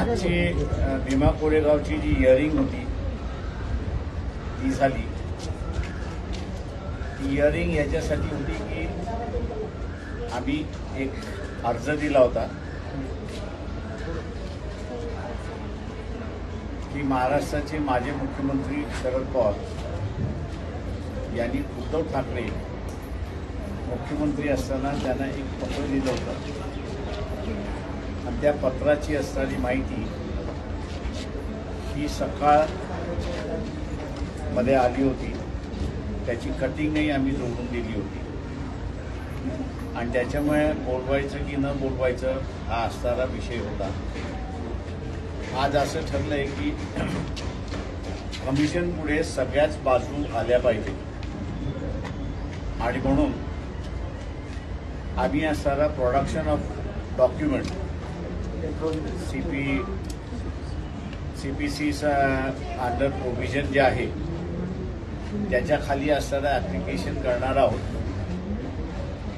आजची भीमा कोरेगावची जी हिअरिंग होती ती झाली। ती हिअरिंग याच्यासाठी होती की आम्ही एक अर्ज दिला होता की महाराष्ट्राचे माजी मुख्यमंत्री शरद पवार यांनी उद्धव ठाकरे मुख्यमंत्री असताना त्यांना एक पत्र दिलं होतं आणि त्या पत्राची असणारी माहिती ही सकाळमध्ये आली होती। त्याची कटिंगही आम्ही जोडून दिली होती आणि त्याच्यामुळे बोलवायचं की न बोलवायचं हा असणारा विषय होता। आज असं ठरलंय की कमिशन पुढे सगळ्याच बाजू आल्या पाहिजे आणि म्हणून आम्ही असणारा प्रोडक्शन ऑफ डॉक्युमेंट सीपीसीचा अंडर प्रोव्हिजन जे आहे त्याच्या खाली असणारं ॲप्लिकेशन करणार आहोत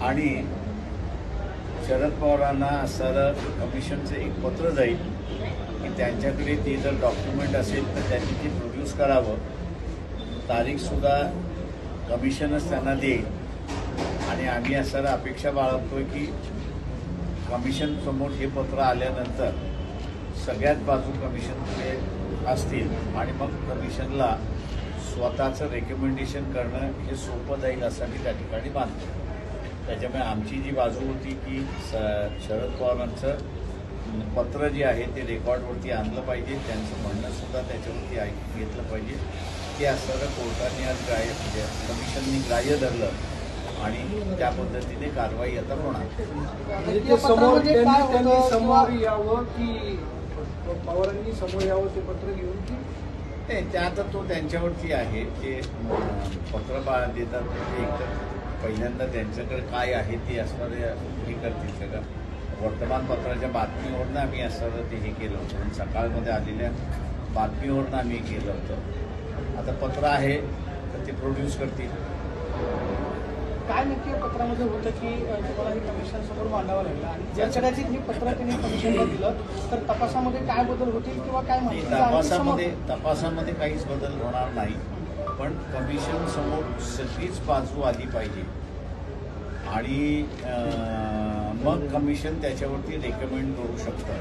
आणि शरद पवारांना असणारं कमिशनचं एक पत्र जाईल की त्यांच्याकडे ते जर डॉक्युमेंट असेल तर त्यांनी ते प्रोड्यूस करावं। तारीखसुद्धा कमिशनच त्यांना देईल आणि आम्ही असणारं अपेक्षा बाळगतोय की कमिशन समोर हे पत्र आल्यानंतर सगळ्यात बाजू कमिशनकडे असतील आणि मग कमिशनला स्वतःचं रेकमेंडेशन करणं हे सोपं जाईल असं मी त्या ठिकाणी मानतो। त्याच्यामुळे आमची जी बाजू होती की शरद पवारांचं पत्र जे आहे ते रेकॉर्डवरती आणलं पाहिजे, त्यांचं म्हणणंसुद्धा त्याच्यावरती ऐकून घेतलं पाहिजे। ते असणारं कोर्टाने आज कमिशननी ग्राह्य धरलं आणि त्या पद्धतीने कारवाई आता होणार। समोर यावं की पवारांनी समोर यावं ते पत्र घेऊन की नाही, ते आता तो त्यांच्यावरती आहे। ते पत्र देतात ते एक पहिल्यांदा त्यांच्याकडे काय आहे ते असणारे हे करतील सगळं। वर्तमानपत्राच्या बातमीवरनं आम्ही असणारं ते हे केलं होतं आणि सकाळमध्ये आलेल्या बातमीवरनं आम्ही केलं होतं। आता पत्र आहे तर ते प्रोड्यूस करतील। काय नक्की पत्रामध्ये होतं की तुम्हाला हे कमिशन समोर मांडावं लागलं आणि जर कदाचित हे पत्र त्यांनी कमिशनला दिलं तर तपासामध्ये काय बदल होतील किंवा काय माहिती? तपासामध्ये काहीच बदल होणार नाही, पण कमिशन समोर सगळीच बाजू आली पाहिजे आणि मग कमिशन त्याच्यावरती रेकमेंड करू शकतं।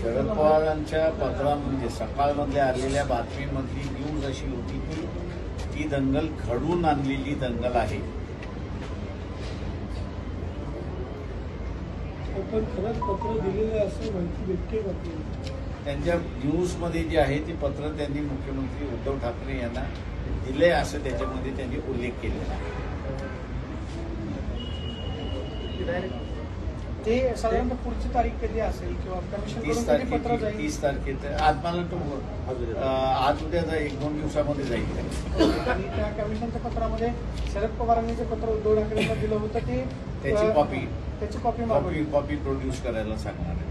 शरद पवारांच्या पत्रामध्ये सकाळमध्ये आलेल्या बातमीमधली न्यूज अशी होती की ती दंगल घडवून आणलेली दंगल आहे। पण खरंच पत्र दिलेलं असं माहिती भेटते का? त्यांच्या न्यूजमध्ये जे आहे ते पत्र त्यांनी मुख्यमंत्री उद्धव ठाकरे यांना दिले असं त्याच्यामध्ये त्यांनी उल्लेख केलेला आहे। ते साधारणतः पुढची तारीख कधी असेल किंवा कमिशन 30 तारखेत आज मला तो आज उद्या 1-2 दिवसामध्ये जाईल। आणि त्या कमिशनच्या पत्रामध्ये शरद पवारांनी जे पत्र उद्धव ठाकरेंना दिलं होतं ते त्याची कॉपी प्रोड्यूस करायला सांगणार आहे।